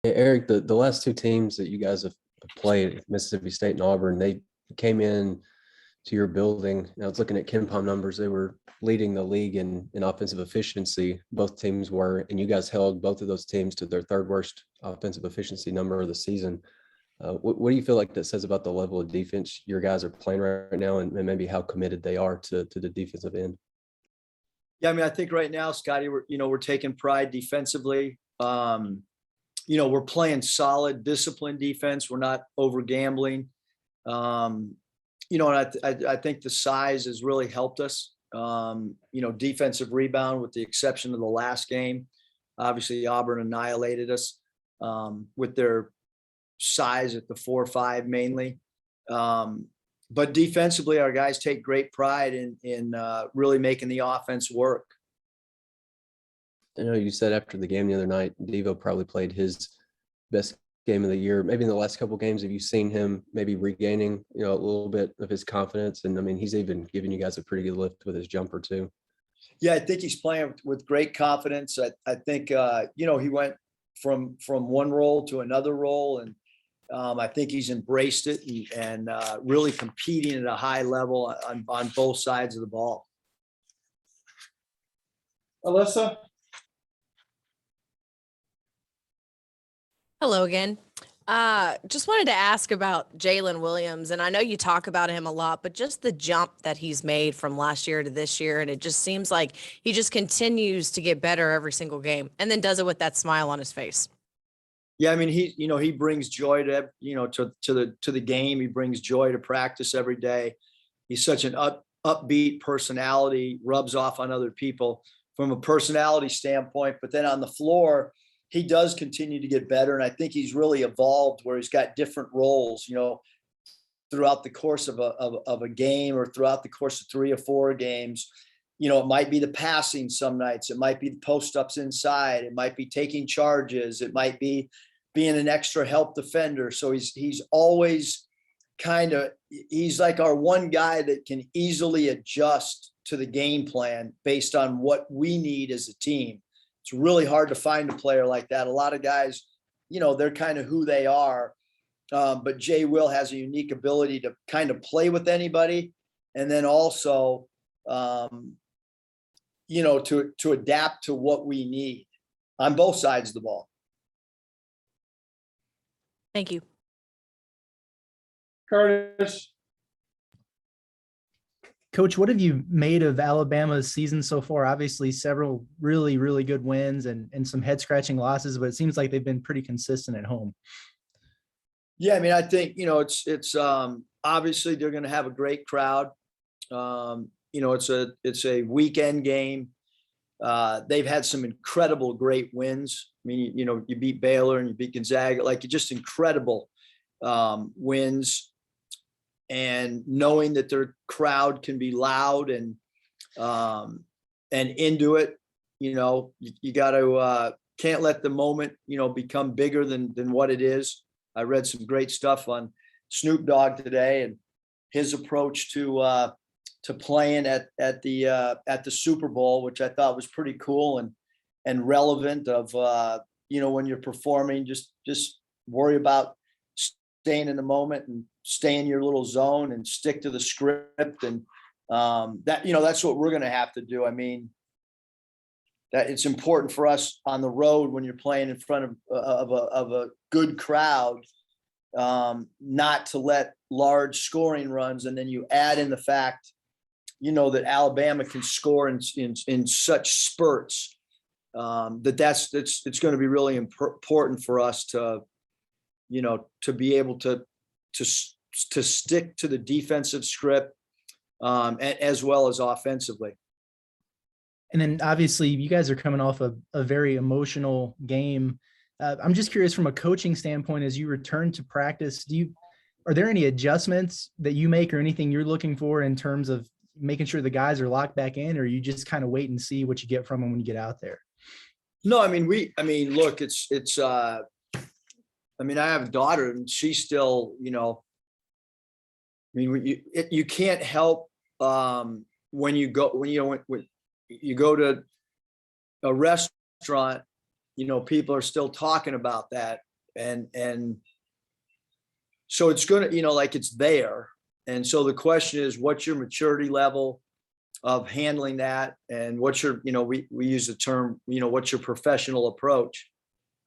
Hey, Eric, the last two teams that you guys have played, Mississippi State and Auburn, they came in to your building. And I was looking at KenPom numbers. They were leading the league in offensive efficiency. Both teams were, and you guys held both of those teams to their third worst offensive efficiency number of the season. What do you feel like that says about the level of defense your guys are playing right now, and maybe how committed they are to the defensive end? Yeah, I mean, I think right now, Scotty, we're taking pride defensively. We're playing solid, disciplined defense. We're not over gambling. And I think the size has really helped us. Defensive rebound, with the exception of the last game. Obviously, Auburn annihilated us with their size at the 4-5 mainly. But defensively, our guys take great pride in really making the offense work. I know you said after the game the other night, Devo probably played his best game of the year. Maybe in the last couple of games, have you seen him maybe regaining, a little bit of his confidence? And I mean, he's even giving you guys a pretty good lift with his jumper too. Yeah, I think he's playing with great confidence. I think, he went from one role to another role, and I think he's embraced it and really competing at a high level on both sides of the ball. Alyssa? Hello again. Just wanted to ask about Jalen Williams, and I know you talk about him a lot, but just the jump that he's made from last year to this year, and it just seems like he just continues to get better every single game, and then does it with that smile on his face. Yeah, I mean, he brings joy to the game. He brings joy to practice every day. He's such an upbeat personality, rubs off on other people from a personality standpoint, but then on the floor, he does continue to get better. And I think he's really evolved where he's got different roles, throughout the course of a game, or throughout the course of 3 or 4 games. It might be the passing some nights. It might be the post-ups inside. It might be taking charges. It might be being an extra help defender. So he's always he's like our one guy that can easily adjust to the game plan based on what we need as a team. It's really hard to find a player like that. A lot of guys, they're kind of who they are. But Jay Will has a unique ability to kind of play with anybody. And then also, to adapt to what we need on both sides of the ball. Thank you. Curtis? Coach, what have you made of Alabama's season so far? Obviously, several really, really good wins and some head-scratching losses, but it seems like they've been pretty consistent at home. Yeah, I mean, I think, it's obviously they're going to have a great crowd. It's a weekend game. They've had some incredible, great wins. I mean, you beat Baylor and you beat Gonzaga, like just incredible wins. And knowing that their crowd can be loud and into it, you got to can't let the moment, become bigger than what it is. I read some great stuff on Snoop Dogg today and his approach to playing at the Super Bowl, which I thought was pretty cool and relevant. Of when you're performing, just worry about staying in the moment and stay in your little zone and stick to the script. And that's what we're going to have to do. I mean, that it's important for us on the road when you're playing in front of a good crowd, not to let large scoring runs. And then you add in the fact, that Alabama can score in such spurts, it's going to be really important for us to be able to stick to the defensive script, as well as offensively. And then obviously you guys are coming off a very emotional game. I'm just curious, from a coaching standpoint, as you return to practice, are there any adjustments that you make or anything you're looking for in terms of making sure the guys are locked back in, or you just kind of wait and see what you get from them when you get out there? No, I mean, look, I have a daughter and she's still, you can't help when you go to a restaurant, people are still talking about that. And so it's going to, like it's there. And so the question is, what's your maturity level of handling that? And what's your, we use the term, what's your professional approach?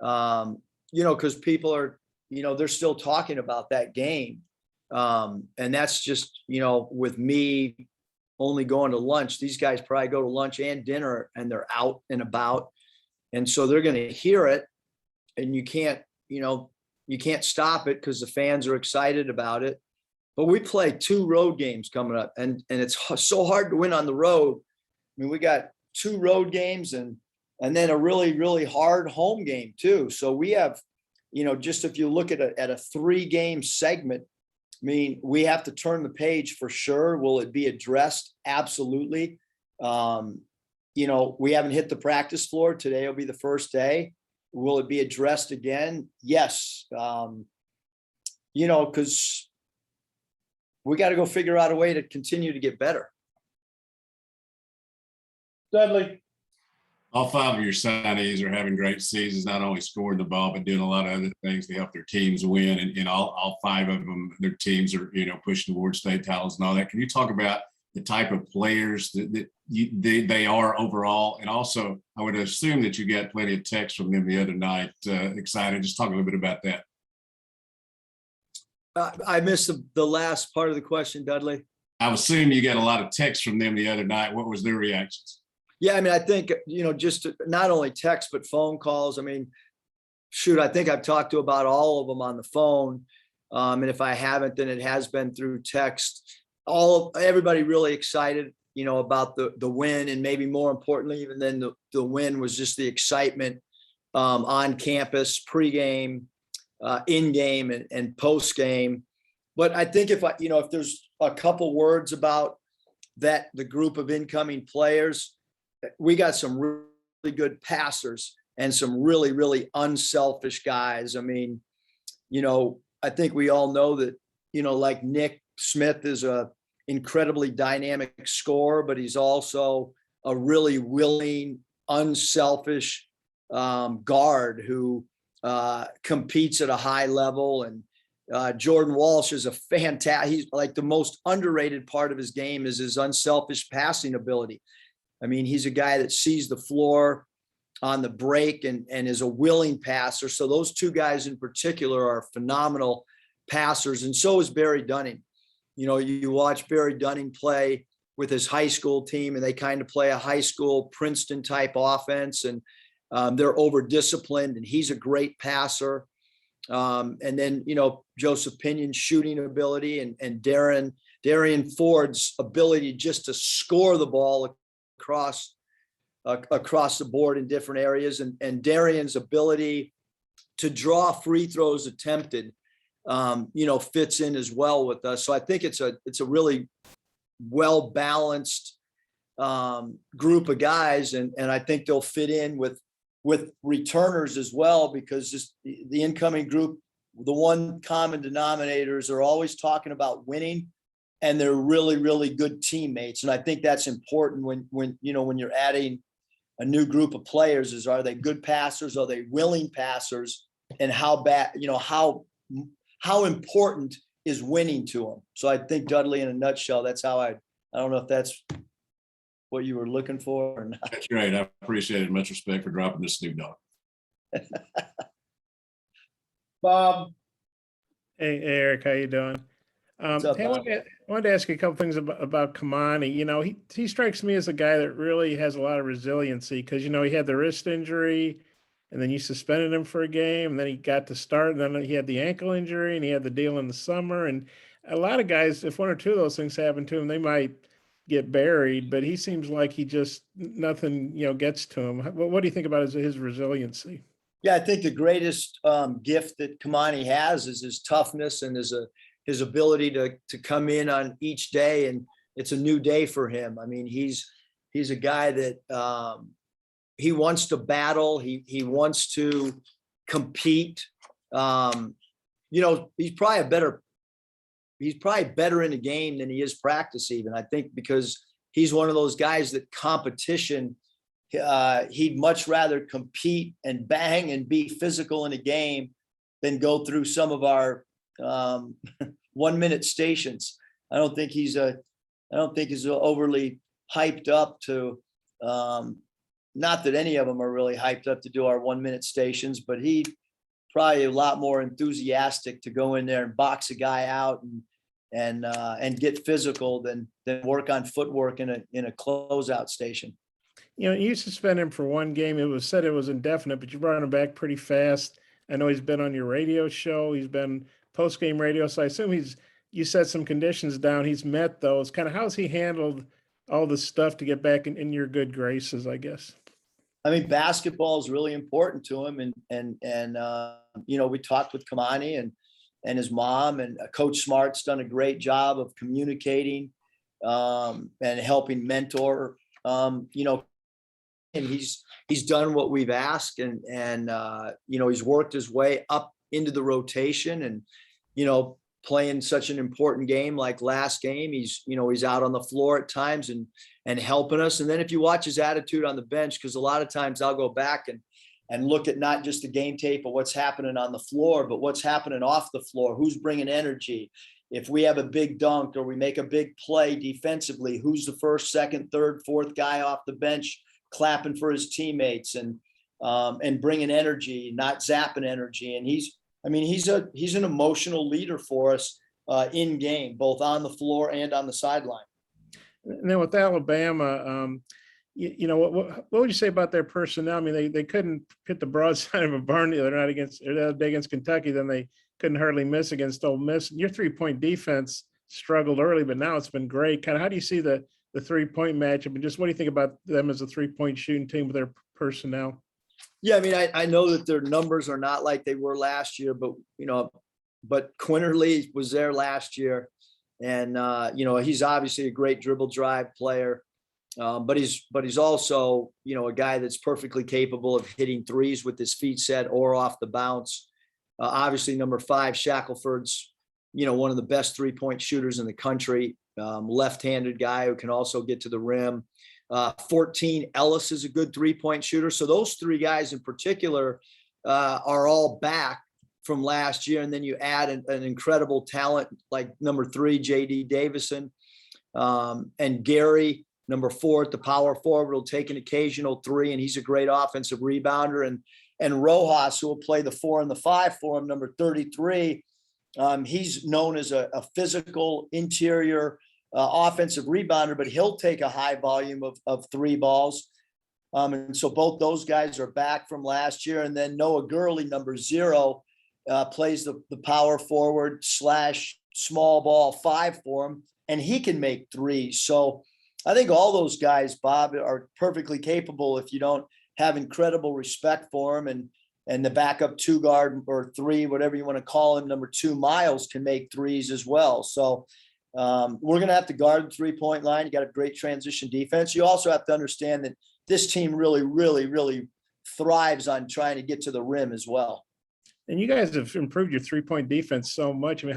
Because people are, they're still talking about that game. And that's just, with me only going to lunch, these guys probably go to lunch and dinner and they're out and about. And so they're going to hear it, and you can't stop it because the fans are excited about it. But we play 2 road games coming up, and it's so hard to win on the road. I mean, we got 2 road games and then a really, really hard home game too. So we have, just if you look at a 3-game segment, I mean, we have to turn the page for sure. Will it be addressed? Absolutely. We haven't hit the practice floor. Today will be the first day. Will it be addressed again? Yes. Because we got to go figure out a way to continue to get better. Dudley. All 5 of your signees are having great seasons, not only scoring the ball, but doing a lot of other things to help their teams win. And all 5 of them, their teams are, pushing towards state titles and all that. Can you talk about the type of players that they are overall? And also, I would assume that you got plenty of texts from them the other night. Excited. Just talk a little bit about that. I missed the last part of the question, Dudley. I assume you got a lot of texts from them the other night. What was their reactions? Yeah, I mean, I think, just not only text, but phone calls. I mean, shoot, I think I've talked to about all of them on the phone. And if I haven't, then it has been through text. Everybody really excited, about the win. And maybe more importantly, even than the win, was just the excitement on campus, pregame, in-game and post-game. But I think if there's a couple words about that, the group of incoming players, we got some really good passers and some really, really unselfish guys. I mean, I think we all know that, like Nick Smith is a incredibly dynamic scorer, but he's also a really willing, unselfish guard who competes at a high level. And Jordan Walsh is he's like the most underrated part of his game is his unselfish passing ability. I mean, he's a guy that sees the floor on the break and is a willing passer. So those 2 guys in particular are phenomenal passers. And so is Barry Dunning. You watch Barry Dunning play with his high school team, and they kind of play a high school Princeton type offense, and they're over disciplined, and he's a great passer. And then, Joseph Pinion's shooting ability and Darian Ford's ability just to score the ball across the board in different areas, and Darian's ability to draw free throws attempted, fits in as well with us. So I think it's a really well balanced group of guys, and I think they'll fit in with returners as well, because just the incoming group, the one common denominators are always talking about winning. And they're really, really good teammates. And I think that's important when you're adding a new group of players is, are they good passers? Are they willing passers? And how important is winning to them? So I think, Dudley, in a nutshell, that's how I don't know if that's what you were looking for or not. That's great. I appreciate it. Much respect for dropping this Snoop Dogg. Bob. Hey, Eric, how you doing? What's up, Hey, I Bob? wanted to ask you a couple things about Kamani. He strikes me as a guy that really has a lot of resiliency because, he had the wrist injury and then you suspended him for a game and then he got to start and then he had the ankle injury and he had the deal in the summer. And a lot of guys, if 1 or 2 of those things happen to him, they might get buried, but he seems like he just, nothing, gets to him. What do you think about his resiliency? Yeah, I think the greatest gift that Kamani has is his toughness and his ability to come in on each day, and it's a new day for him. I mean, he's a guy that he wants to battle. He wants to compete. He's probably better in the game than he is practice even. I think because he's one of those guys that competition, he'd much rather compete and bang and be physical in a game than go through some of our 1 minute stations. I don't think he's overly hyped up to, not that any of them are really hyped up to do our 1 minute stations, but he probably a lot more enthusiastic to go in there and box a guy out and get physical than work on footwork in a closeout station. You know, you suspended him for one game. It was said it was indefinite, but you brought him back pretty fast. I know he's been on your radio show. He's been post-game radio. So I assume you set some conditions down. He's met those. Kind of how's he handled all this stuff to get back in your good graces, I guess? I mean, basketball is really important to him. And you know, we talked with Kamani and his mom, and Coach Smart's done a great job of communicating and helping mentor, you know, and he's done what we've asked, and you know, he's worked his way up into the rotation, and you know, playing such an important game like last game, he's out on the floor at times and helping us. And then if you watch his attitude on the bench, because a lot of times I'll go back and look at not just the game tape of what's happening on the floor, but what's happening off the floor, who's bringing energy. If we have a big dunk or we make a big play defensively, who's the first, second, third, fourth guy off the bench clapping for his teammates and bringing energy, not zapping energy. And he's an emotional leader for us in game, both on the floor and on the sideline. And then with Alabama, you know, what would you say about their personnel? I mean, they couldn't hit the broadside of a barn the other night against Kentucky. Then they couldn't hardly miss against Ole Miss. Your 3-point defense struggled early, but now it's been great. Kind of how do you see the 3-point matchup, and just what do you think about them as a 3-point shooting team with their personnel? Yeah, I mean, I know that their numbers are not like they were last year, but you know, but Quinterly was there last year, and you know, he's obviously a great dribble drive player, but he's also, you know, a guy that's perfectly capable of hitting threes with his feet set or off the bounce. Obviously, number 5, Shackelford's, you know, one of the best 3-point shooters in the country. Left-handed guy who can also get to the rim. 14, Ellis is a good 3-point shooter. So those 3 guys in particular are all back from last year. And then you add an incredible talent like number 3, JD Davison, and Gary, number 4 at the power forward, will take an occasional 3, and he's a great offensive rebounder. And Rojas, who will play the 4 and the 5 for him, number 33. He's known as a physical interior offensive rebounder, but he'll take a high volume of 3 balls. And so both those guys are back from last year. And then Noah Gurley, number 0, plays the power forward / small ball 5 for him, and he can make 3. So I think all those guys, Bob, are perfectly capable if you don't have incredible respect for him. And the backup 2 guard or 3, whatever you want to call him, number 2, Miles, can make 3s as well. So we're going to have to guard the 3-point line. You got a great transition defense. You also have to understand that this team really, really, really thrives on trying to get to the rim as well. And you guys have improved your 3-point defense so much. I mean,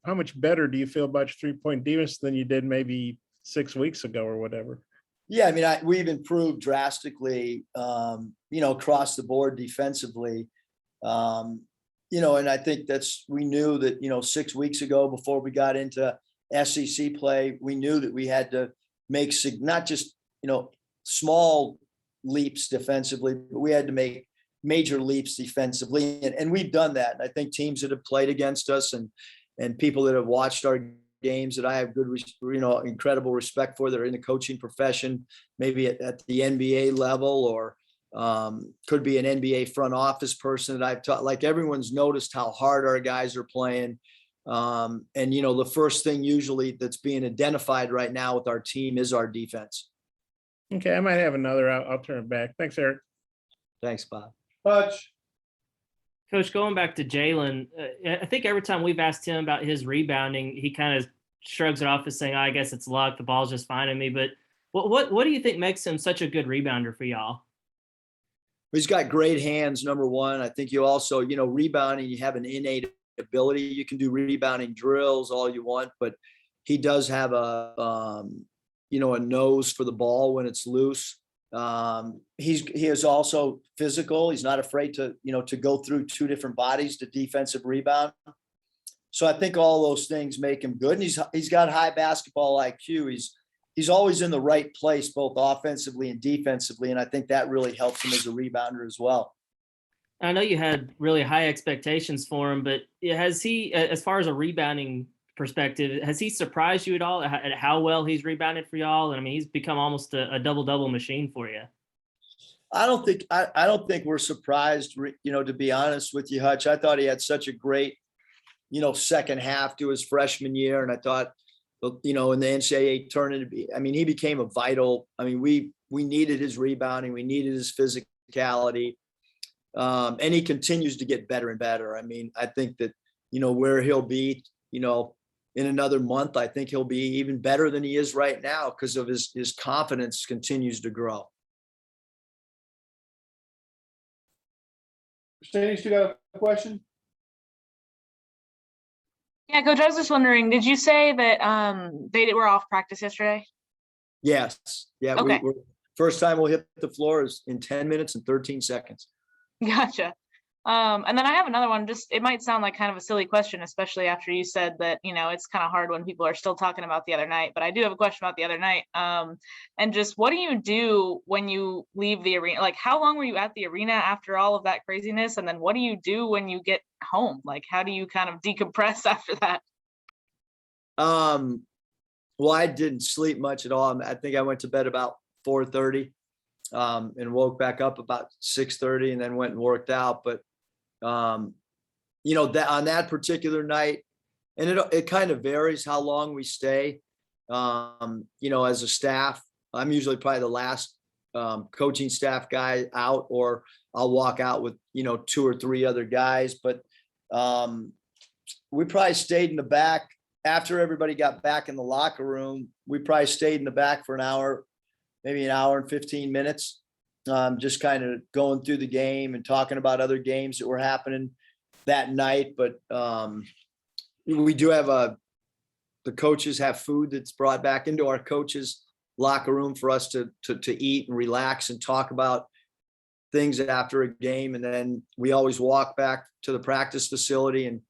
how much better do you feel about your 3-point defense than you did maybe 6 weeks ago or whatever? Yeah, I mean, we've improved drastically, you know, across the board defensively. You know, and I think we knew that, you know, 6 weeks ago before we got into SEC play, we knew that we had to make not just, you know, small leaps defensively, but we had to make major leaps defensively. And we've done that. And I think teams that have played against us and people that have watched our games that I have good, you know, incredible respect for, that are in the coaching profession, maybe at the NBA level, or could be an NBA front office person that I've taught. Like, everyone's noticed how hard our guys are playing. And, you know, the first thing usually that's being identified right now with our team is our defense. Okay, I might have another. I'll turn it back. Thanks, Eric. Thanks, Bob. Hutch. Coach, going back to Jalen, I think every time we've asked him about his rebounding, he kind of shrugs it off as saying, "I guess it's luck. The ball's just finding me." But what do you think makes him such a good rebounder for y'all? He's got great hands, number 1. I think you also, you know, rebounding, you have an innate ability. You can do rebounding drills all you want, but he does have a, you know, a nose for the ball when it's loose. He is also physical. He's not afraid to, to go through two different bodies to defensive rebound. So I think all those things make him good. And he's got high basketball IQ. He's always in the right place, both offensively and defensively. And I think that really helps him as a rebounder as well. I know you had really high expectations for him, but has he, as far as a rebounding perspective, has he surprised you at all at how well he's rebounded for y'all? And I mean, he's become almost a double-double machine for you. I don't think we're surprised, to be honest with you, Hutch. I thought he had such a great, second half to his freshman year. And I thought, in the NCAA tournament, he became a vital, we needed his rebounding. We needed his physicality. And he continues to get better and better. I think that, where he'll be, in another month, I think he'll be even better than he is right now because of his confidence continues to grow. Christine, you still got a question? Yeah, Coach, I was just wondering, did you say that they were off practice yesterday? Yes. Yeah. Okay. First time we'll hit the floor is in 10 minutes and 13 seconds. Gotcha. And then I have another one. Just, it might sound like kind of a silly question, especially after you said that, it's kind of hard when people are still talking about the other night, but I do have a question about the other night. And just, what do you do when you leave the arena? Like, how long were you at the arena after all of that craziness? And then what do you do when you get home? Like, how do you kind of decompress after that? Well, I didn't sleep much at all. I think I went to bed about 4:30. And woke back up about 6:30 and then went and worked out. But, that on that particular night, and it kind of varies how long we stay, as a staff. I'm usually probably the last coaching staff guy out, or I'll walk out with, 2 or 3 other guys. But we probably stayed in the back after everybody got back in the locker room. We probably stayed in the back for an hour, maybe an hour and 15 minutes, just kind of going through the game and talking about other games that were happening that night. But we do have the coaches have food that's brought back into our coaches' locker room for us to eat and relax and talk about things after a game. And then we always walk back to the practice facility, and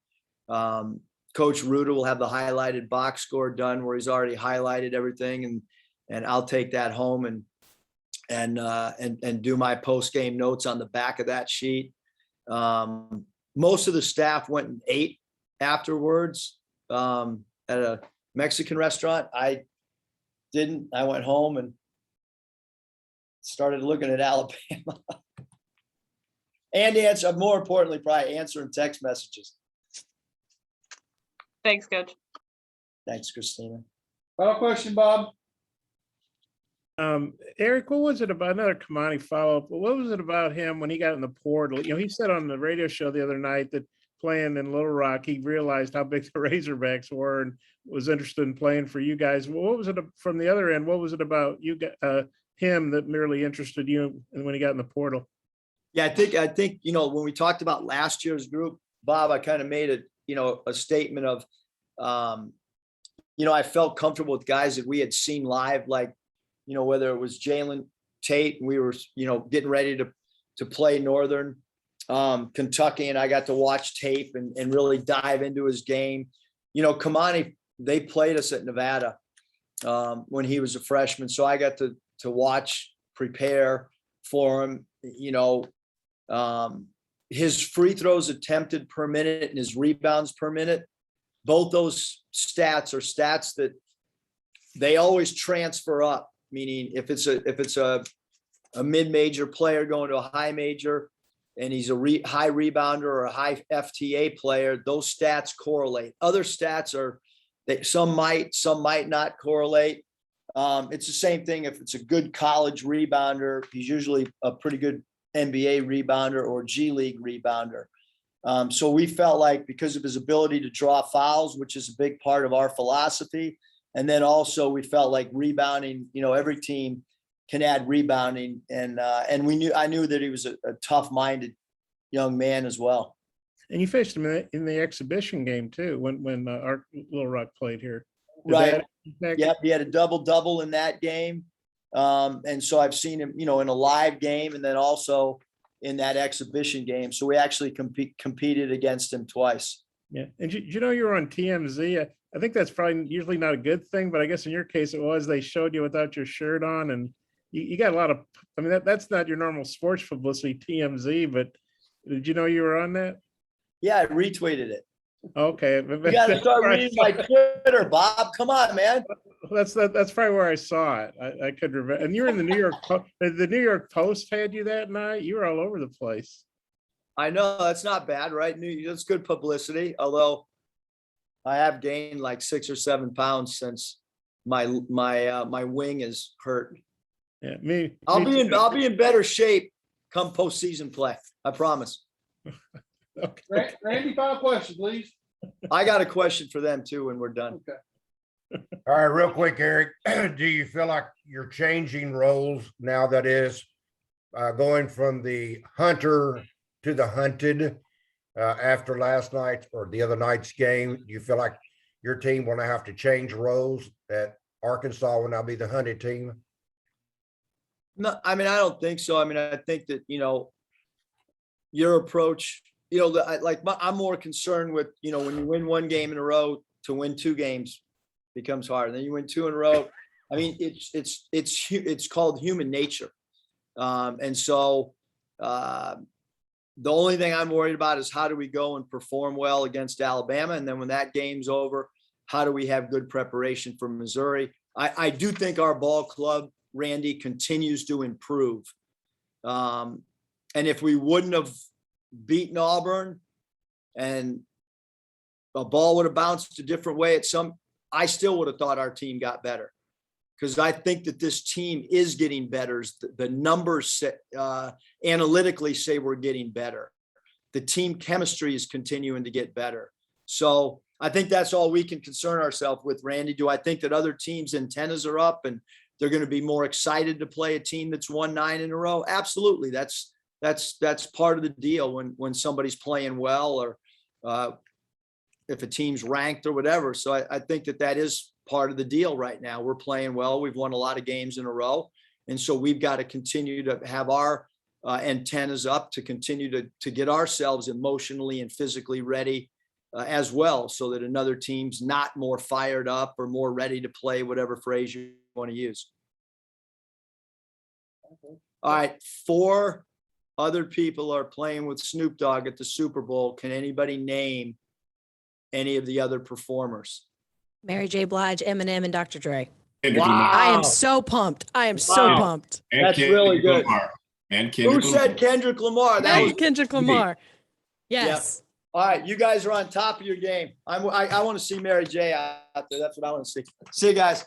Coach Ruda will have the highlighted box score done where he's already highlighted everything. And I'll take that home and do my post-game notes on the back of that sheet. Most of the staff went and ate afterwards at a Mexican restaurant. I didn't. I went home and started looking at Alabama and more importantly, probably answering text messages. Thanks, Coach. Thanks, Christina. Final question, Bob. Eric, what was it about, another Kamani follow-up, what was it about him when he got in the portal? He said on the radio show the other night that playing in Little Rock, he realized how big the Razorbacks were and was interested in playing for you guys. What was it from the other end? What was it about him that merely interested you when he got in the portal? Yeah, I think, when we talked about last year's group, Bob, I kind of made a statement of, I felt comfortable with guys that we had seen live, like, whether it was Jalen Tate, and we were, getting ready to play Northern Kentucky, and I got to watch tape and really dive into his game. Kamani, they played us at Nevada when he was a freshman, so I got to watch, prepare for him. His free throws attempted per minute and his rebounds per minute, both those stats are stats that they always transfer up. Meaning if it's a mid-major player going to a high major and he's a high rebounder or a high FTA player, those stats correlate. Other stats some might not correlate. It's the same thing if it's a good college rebounder, he's usually a pretty good NBA rebounder or G League rebounder. So we felt like because of his ability to draw fouls, which is a big part of our philosophy, and then also we felt like rebounding, every team can add rebounding. And I knew that he was a tough-minded young man as well. And you faced him in the exhibition game too, when our Little Rock played here. Right. Yep. He had a double-double in that game. And so I've seen him, in a live game and then also in that exhibition game. So we actually competed against him twice. Yeah. And you know, you were on TMZ. I think that's probably usually not a good thing, but I guess in your case it was. They showed you without your shirt on, and you got a lot of, I mean, that's not your normal sports publicity, TMZ, but did you know you were on that? Yeah, I retweeted it. Okay. You got to start reading my Twitter, Bob. Come on, man. That's probably where I saw it. I could remember. And you were in the New York the New York Post had you that night. You were all over the place. I know that's not bad, right? That's good publicity. Although I have gained like 6 or 7 pounds since my wing is hurt. Yeah, I'll be in better shape come postseason play. I promise. Okay. Randy, final question, please. I got a question for them too when we're done. Okay. All right, real quick, Eric, do you feel like you're changing roles now, that is going from the hunter to the hunted after last night or the other night's game? Do you feel like your team will now have to change roles, that Arkansas will now be the hunted team? No, I mean, I don't think so. I mean, I think that, your approach, I'm more concerned with, when you win 1 game in a row, to win 2 games becomes hard. And then you win 2 in a row. I mean, it's called human nature. And so the only thing I'm worried about is how do we go and perform well against Alabama? And then when that game's over, how do we have good preparation for Missouri? I do think our ball club, Randy, continues to improve. And if we wouldn't have beaten Auburn and a ball would have bounced a different way I still would have thought our team got better, because I think that this team is getting better. The numbers analytically say we're getting better. The team chemistry is continuing to get better. So I think that's all we can concern ourselves with, Randy. Do I think that other teams' antennas are up and they're going to be more excited to play a team that's won 9 in a row? Absolutely. That's part of the deal when somebody's playing well, or if a team's ranked or whatever. So I think that is part of the deal right now. We're playing well. We've won a lot of games in a row. And so we've got to continue to have our antennas up to continue to get ourselves emotionally and physically ready as well, so that another team's not more fired up or more ready to play, whatever phrase you want to use. All right. 4 other people are playing with Snoop Dogg at the Super Bowl. Can anybody name any of the other performers? Mary J. Blige, Eminem, and Dr. Dre. Kendrick Wow. Lamar. I am so pumped. I am so Wow. pumped. And That's Kendrick really good. Lamar. And Who Kendrick said Lamar. Kendrick Lamar? That Hey, was Kendrick Lamar. Yes. all right. You guys are on top of your game. I want to see Mary J out there. That's what I want to see. See you guys.